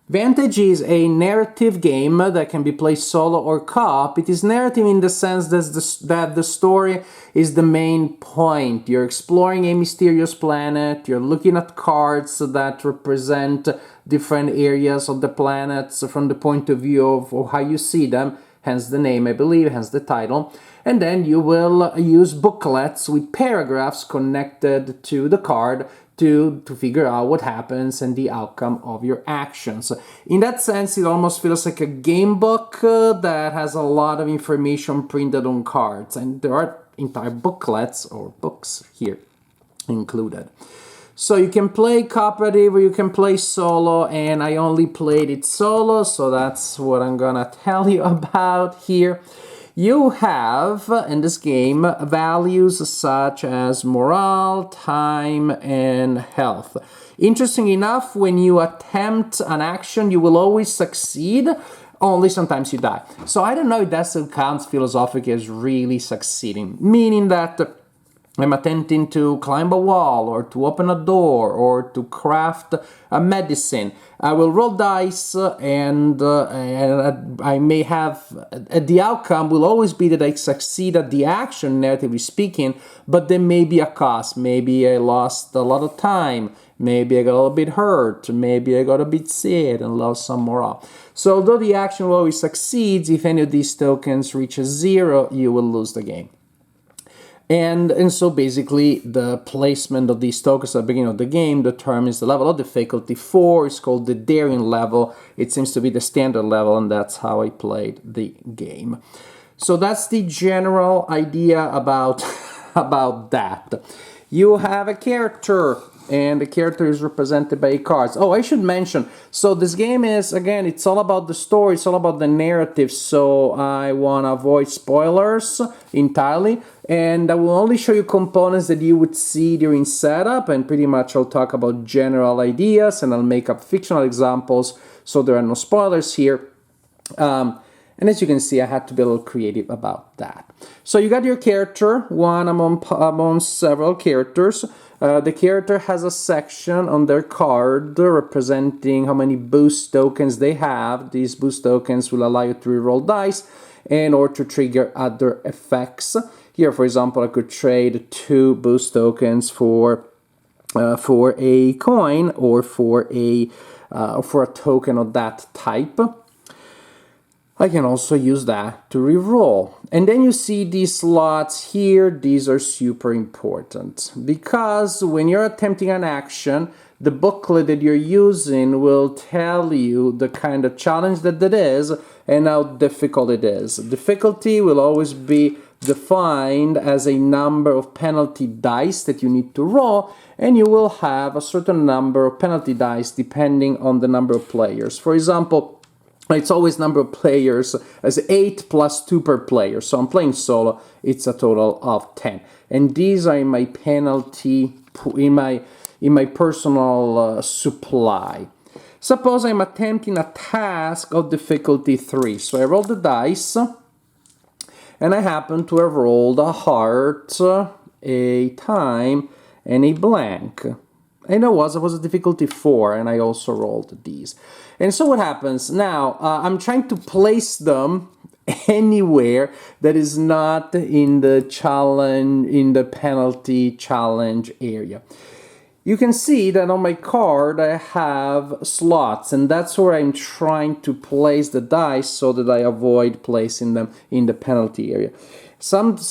Vantage is a narrative game that can be played solo or co-op. It is narrative in the sense that the story is the main point. You're exploring a mysterious planet, you're looking at cards that represent different areas of the planet from the point of view of how you see them, hence the name, I believe, hence the title. And then you will use booklets with paragraphs connected to the card to figure out what happens and the outcome of your actions. In that sense, it almost feels like a game book that has a lot of information printed on cards, and there are entire booklets or books here included. So you can play cooperative or you can play solo, and I only played it solo, so that's what I'm gonna tell you about here. You have, in this game, values such as morale, time, and health. Interesting enough, when you attempt an action, you will always succeed, only sometimes you die. So I don't know if that still counts philosophically as really succeeding, meaning that I'm attempting to climb a wall or to open a door or to craft a medicine. I will roll dice and I may have, the outcome will always be that I succeed at the action, narratively speaking, but there may be a cost. Maybe I lost a lot of time. Maybe I got a little bit hurt. Maybe I got a bit sad and lost some morale. So although the action will always succeed, if any of these tokens reaches 0, you will lose the game. And so basically the placement of these tokens at the beginning of the game determines the level of difficulty. 4 is called the daring level. It seems to be the standard level, and that's how I played the game. So that's the general idea about, about that. You have a character, and the character is represented by cards. Oh, I should mention, so this game is, again, it's all about the story, it's all about the narrative, so I want to avoid spoilers entirely, and I will only show you components that you would see during setup, and pretty much I'll talk about general ideas, and I'll make up fictional examples, so there are no spoilers here. And as you can see, I had to be a little creative about that. So you got your character, one among several characters. The character has a section on their card representing how many boost tokens they have. These boost tokens will allow you to reroll dice and or to trigger other effects. Here, for example, I could trade 2 boost tokens for a coin or for a token of that type. I can also use that to reroll. And then you see these slots here. These are super important because when you're attempting an action, the booklet that you're using will tell you the kind of challenge that it is and how difficult it is. Difficulty will always be defined as a number of penalty dice that you need to roll, and you will have a certain number of penalty dice depending on the number of players. For example, it's always number of players as 8 plus 2 per player. So I'm playing solo, it's a total of 10. And these are in my penalty, in my personal supply. Suppose I'm attempting a task of difficulty 3. So I roll the dice, and I happen to have rolled a heart, a time, and a blank. And it was a difficulty 4, and I also rolled these. And so what happens now? I'm trying to place them anywhere that is not in the challenge, in the penalty challenge area. You can see that on my card I have slots, and that's where I'm trying to place the dice so that I avoid placing them in the penalty area.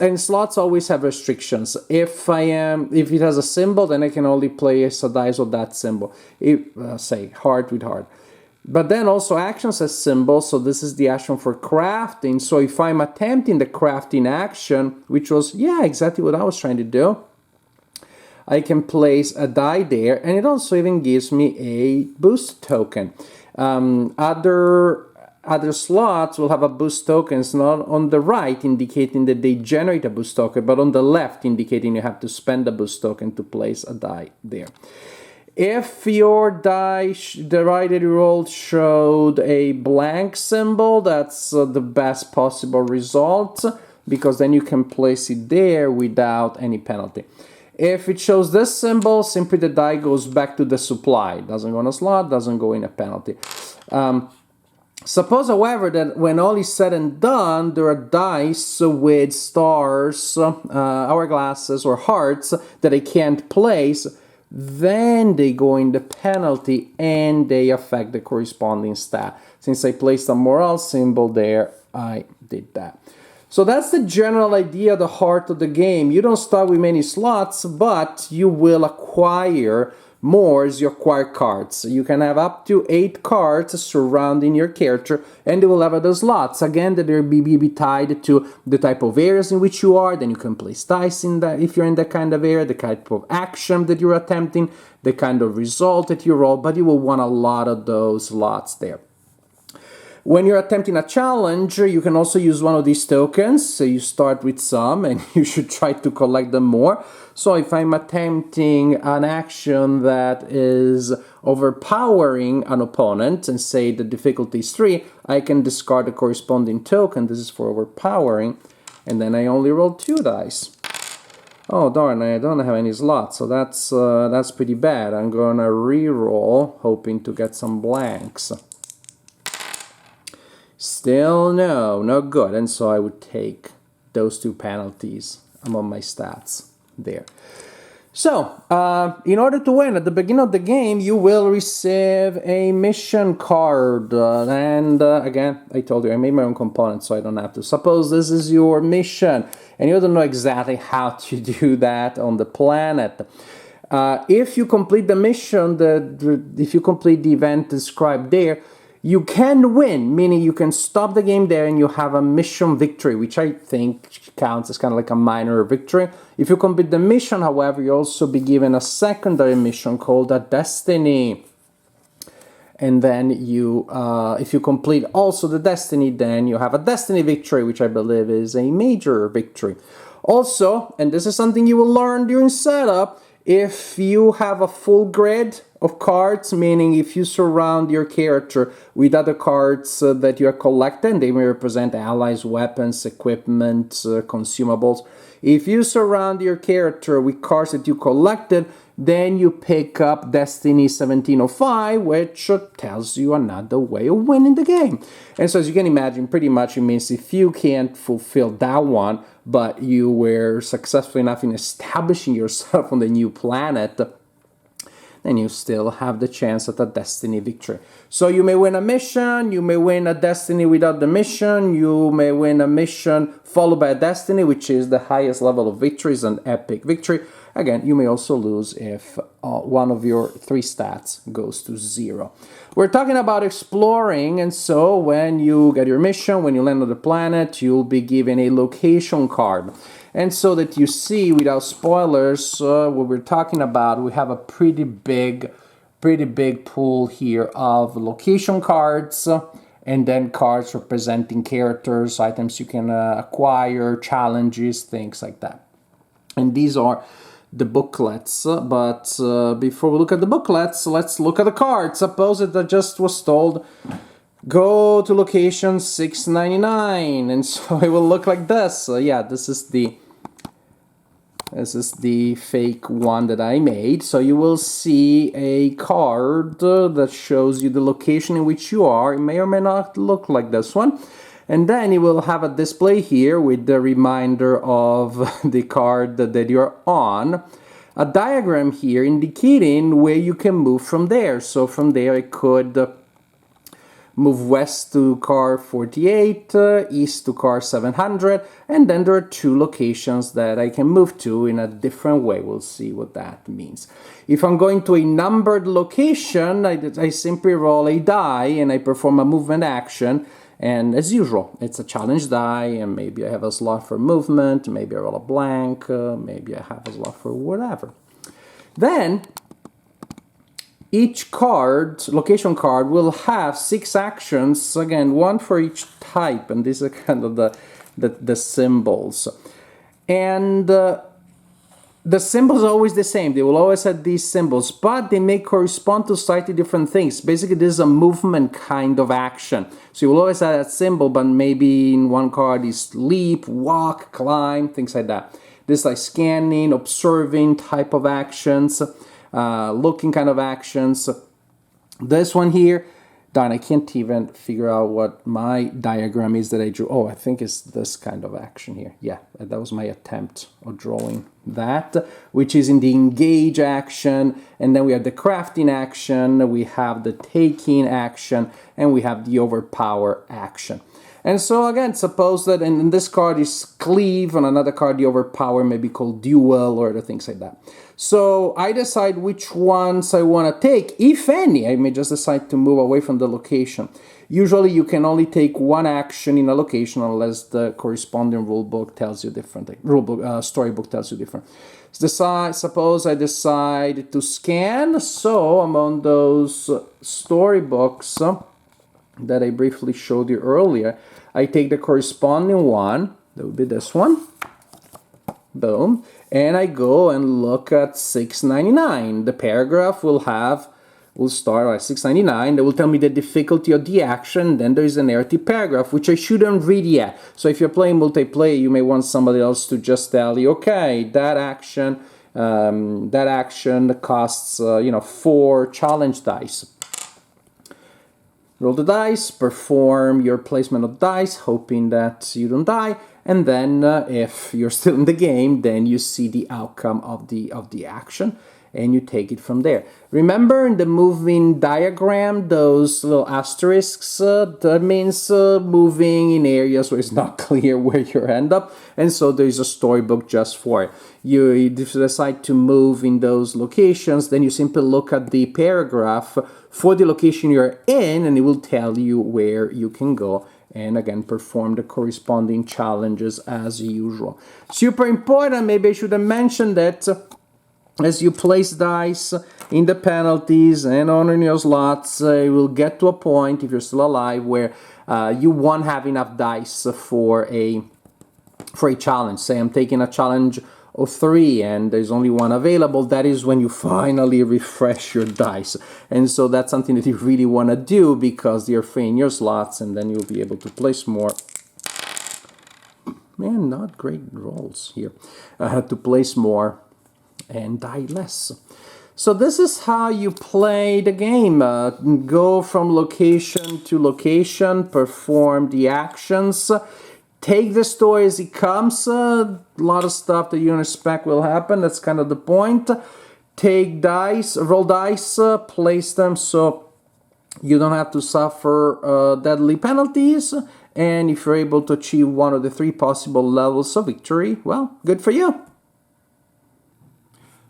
And slots always have restrictions. If it has a symbol, then I can only place a dice of that symbol. Say heart with heart. But then also actions as symbols, so this is the action for crafting. So if I'm attempting the crafting action, which was, exactly what I was trying to do, I can place a die there, and it also even gives me a boost token. Other slots will have a boost tokens not on the right indicating that they generate a boost token, but on the left indicating you have to spend a boost token to place a die there. If your die, the die that you rolled showed a blank symbol, that's the best possible result, because then you can place it there without any penalty. If it shows this symbol, simply the die goes back to the supply. Doesn't go in a slot, doesn't go in a penalty. Suppose, however, that when all is said and done, there are dice with stars, hourglasses, or hearts that I can't place, then they go in the penalty and they affect the corresponding stat. Since I placed a moral symbol there, I did that. So that's the general idea, the heart of the game. You don't start with many slots, but you will acquire more as you acquire cards. You can have up to 8 cards surrounding your character, and they will have other slots. Again, that they'll be tied to the type of areas in which you are. Then you can place dice in that if you're in that kind of area, the type of action that you're attempting, the kind of result that you roll, but you will want a lot of those slots there. When you're attempting a challenge, you can also use one of these tokens. So you start with some and you should try to collect them more. So if I'm attempting an action that is overpowering an opponent, and say the difficulty is 3, I can discard the corresponding token. This is for overpowering. And then I only roll 2 dice. Oh darn, I don't have any slots, so that's pretty bad. I'm gonna re-roll, hoping to get some blanks. Still no, not good, and so I would take those 2 penalties among my stats there. So, in order to win, at the beginning of the game, you will receive a mission card. Again, I told you, I made my own components, so I don't have to. Suppose this is your mission, and you don't know exactly how to do that on the planet. If you complete the mission, if you complete the event described there, you can win, meaning you can stop the game there and you have a mission victory, which I think counts as kind of like a minor victory. If you complete the mission, however, you'll also be given a secondary mission called a destiny. And then if you complete also the destiny, then you have a destiny victory, which I believe is a major victory. Also, and this is something you will learn during setup, if you have a full grid of cards, meaning if you surround your character with other cards that you are collecting, they may represent allies, weapons, equipment, consumables. If you surround your character with cards that you collected, then you pick up Destiny 1705, which tells you another way of winning the game. And so as you can imagine, pretty much it means if you can't fulfill that one, but you were successful enough in establishing yourself on the new planet, then you still have the chance at a Destiny victory. So you may win a mission, you may win a Destiny without the mission, you may win a mission followed by a Destiny, which is the highest level of victories, an epic victory. Again, you may also lose if one of your 3 stats goes to 0. We're talking about exploring, and so when you get your mission, when you land on the planet, you'll be given a location card. And so that you see, without spoilers, what we're talking about, we have a pretty big pool here of location cards, and then cards representing characters, items you can acquire, challenges, things like that. And these are the booklets, but before we look at the booklets, let's look at the cards. Suppose that I just was told, go to location 699, and so it will look like this. Yeah, this is the fake one that I made. So you will see a card that shows you the location in which you are. It may or may not look like this one. And then you will have a display here with the reminder of the card that you're on. A diagram here indicating where you can move from there. So from there I could move west to car 48, east to car 700, and then there are 2 locations that I can move to in a different way. We'll see what that means. If I'm going to a numbered location, I simply roll a die and I perform a movement action. And as usual, it's a challenge die, and maybe I have a slot for movement, maybe I roll a blank, maybe I have a slot for whatever. Then, each card, location card, will have 6 actions, again, 1 for each type, and these are kind of the symbols. And the symbols are always the same. They will always have these symbols, but they may correspond to slightly different things. Basically, this is a movement kind of action. So you will always have that symbol, but maybe in one card is leap, walk, climb, things like that. This like scanning, observing type of actions, looking kind of actions. This one here, darn, I can't even figure out what my diagram is that I drew. Oh, I think it's this kind of action here. Yeah, that was my attempt of drawing that, which is in the engage action. And then we have the crafting action, we have the taking action, and we have the overpower action. And so again, suppose that in this card is cleave, on another card the overpower may be called duel or the things like that. So I decide which ones I want to take, if any. I may just decide to move away from the location. Usually you can only take one action in a location unless the corresponding rulebook tells you differently. Storybook tells you different. Suppose I decide to scan. So among those storybooks that I briefly showed you earlier, I take the corresponding one, that would be this one, boom, and I go and look at 699. The paragraph will start at 699, that will tell me the difficulty of the action, then there is a narrative paragraph, which I shouldn't read yet. So if you're playing multiplayer, you may want somebody else to just tell you, okay, that action costs, 4 challenge dice. Roll the dice, perform your placement of dice, hoping that you don't die, and then if you're still in the game, then you see the outcome of the action, and you take it from there. Remember in the moving diagram, those little asterisks, that means moving in areas where it's not clear where you end up, and so there's a storybook just for it. If you decide to move in those locations, then you simply look at the paragraph for the location you're in, and it will tell you where you can go, and again, perform the corresponding challenges as usual. Super important, maybe I should have mentioned that as you place dice in the penalties and on your slots, you will get to a point, if you're still alive, where you won't have enough dice for a challenge. Say I'm taking a challenge of 3 and there's only one available. That is when you finally refresh your dice, and so that's something that you really want to do because you're free in your slots, and then you'll be able to place more. Man, not great rolls here. To place more and die less. So this is how you play the game. Go from location to location, perform the actions, take the story as it comes. A lot of stuff that you don't expect will happen. That's kind of the point. Take dice, roll dice, place them so you don't have to suffer deadly penalties. And if you're able to achieve one of the 3 possible levels of victory, well, good for you.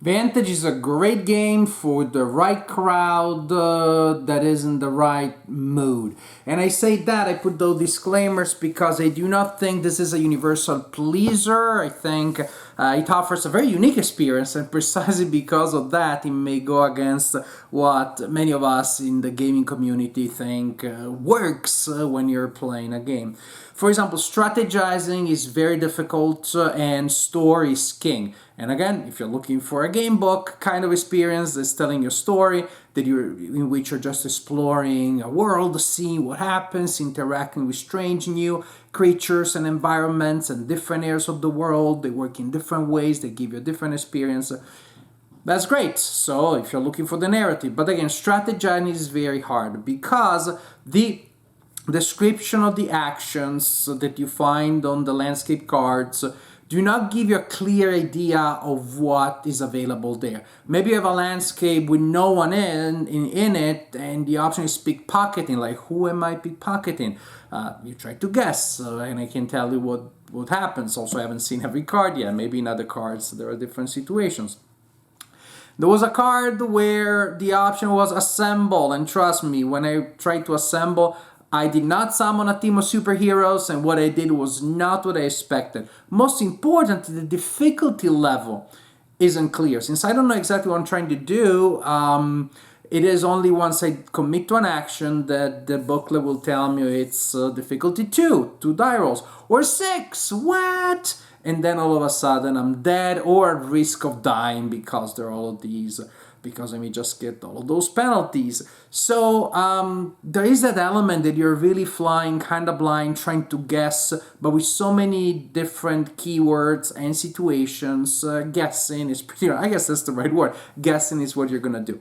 Vantage is a great game for the right crowd that is in the right mood. And I say that, I put those disclaimers because I do not think this is a universal pleaser. I think it offers a very unique experience, and precisely because of that, it may go against what many of us in the gaming community think works when you're playing a game. For example, strategizing is very difficult and story is king. And again, if you're looking for a game book kind of experience that's telling your story, in which you're just exploring a world, seeing what happens, interacting with strange new creatures and environments and different areas of the world, they work in different ways, they give you a different experience. That's great. So if you're looking for the narrative, but again, strategizing is very hard because the description of the actions that you find on the landscape cards do not give you a clear idea of what is available there. Maybe you have a landscape with no one in it, and the option is pickpocketing, like who am I pickpocketing? You try to guess, and I can tell you what happens. Also, I haven't seen every card yet. Maybe in other cards there are different situations. There was a card where the option was assemble, and trust me, when I tried to assemble, I did not summon a team of superheroes, and what I did was not what I expected. Most importantly, the difficulty level isn't clear. Since I don't know exactly what I'm trying to do, it is only once I commit to an action that the booklet will tell me it's difficulty 2 die rolls, or 6, what? And then all of a sudden I'm dead or at risk of dying because there are all of these because I may just get all of those penalties. So there is that element that you're really flying kind of blind, trying to guess, but with so many different keywords and situations, guessing is pretty, I guess that's the right word, guessing is what you're gonna do.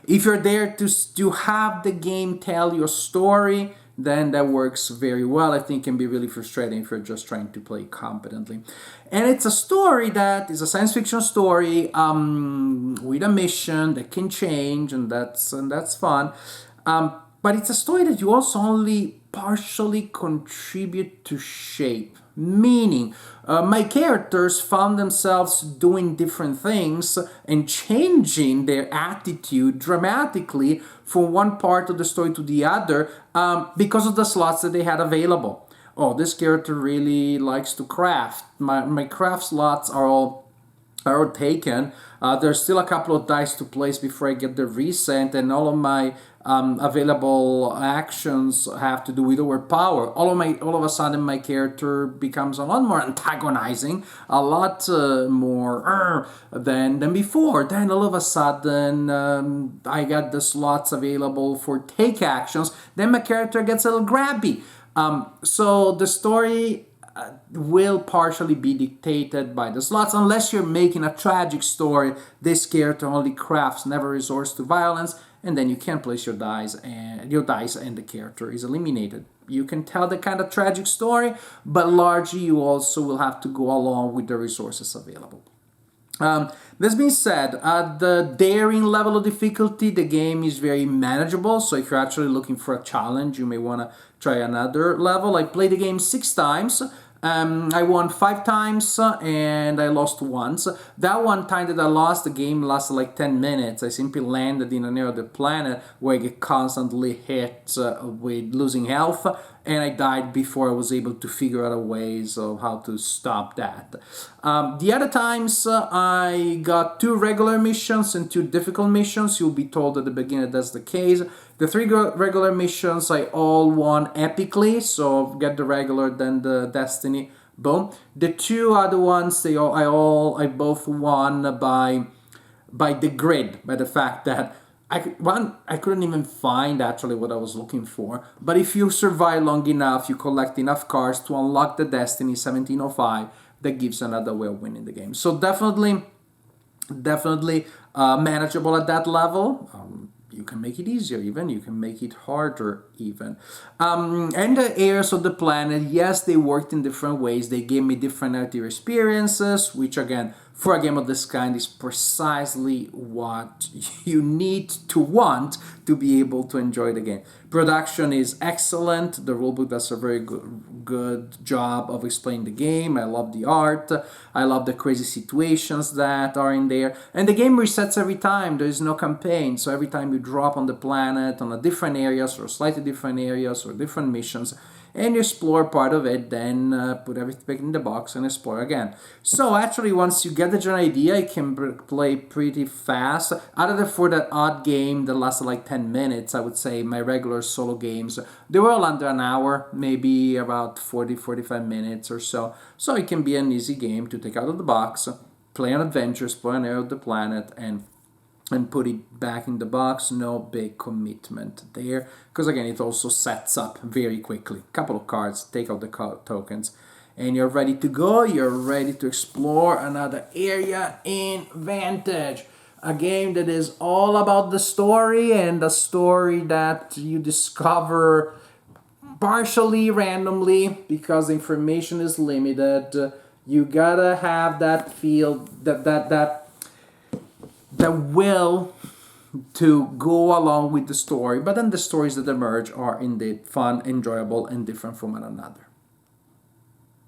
If you're there to have the game tell your story, then that works very well. I think it can be really frustrating if you're just trying to play competently. And it's a story that is a science fiction story with a mission that can change, and that's fun. But it's a story that you also only partially contribute to shape. Meaning, my characters found themselves doing different things and changing their attitude dramatically from one part of the story to the other because of the slots that they had available. Oh, this character really likes to craft. My craft slots are all taken. There's still a couple of dice to place before I get the reset, and all of my available actions have to do with overpower. All of a sudden, my character becomes a lot more antagonizing, a lot more than before. Then all of a sudden, I got the slots available for take actions. Then my character gets a little grabby. So the story will partially be dictated by the slots. Unless you're making a tragic story, this character only crafts, never resorts to violence, and then you can place your dice and the character is eliminated. You can tell the kind of tragic story, but largely you also will have to go along with the resources available. This being said, at the daring level of difficulty, the game is very manageable. So if you're actually looking for a challenge, you may want to try another level. I played the game 6 times. I won 5 times and I lost once. That one time that I lost, the game lasted like 10 minutes. I simply landed in an area of the planet where I get constantly hit with losing health, and I died before I was able to figure out a ways of how to stop that. The other times I got 2 regular missions and 2 difficult missions. You'll be told at the beginning that's the case. The 3 regular missions I all won epically, so get the regular, then the destiny, boom. The 2 other ones I both won by the grid, by the fact that I couldn't even find actually what I was looking for. But if you survive long enough, you collect enough cards to unlock the destiny 1705, that gives another way of winning the game. So definitely manageable at that level. You can make it easier even, you can make it harder even. And the areas of the planet, yes, they worked in different ways. They gave me different narrative experiences, which again, for a game of this kind is precisely what you need to want to be able to enjoy the game. Production is excellent. The rulebook does a very good job of explaining the game. I love the art. I love the crazy situations that are in there. And the game resets every time. There is no campaign. So every time you drop on the planet, on a different areas or slightly different areas or different missions, and you explore part of it, then put everything back in the box and explore again. So actually, once you get the general idea, you can play pretty fast. Other than for that odd game that lasted like 10 minutes, I would say my regular solo games, they were all under an hour, maybe about 40-45 minutes or so. So it can be an easy game to take out of the box, play an adventure, explore an area of the planet, and put it back in the box. No big commitment there, because again, it also sets up very quickly. Couple of cards, take out the tokens, and you're ready to go. You're ready to explore another area in Vantage, a game that is all about the story, and a story that you discover partially randomly because the information is limited. You gotta have that feel, that will to go along with the story, but then the stories that emerge are indeed fun, enjoyable, and different from one another.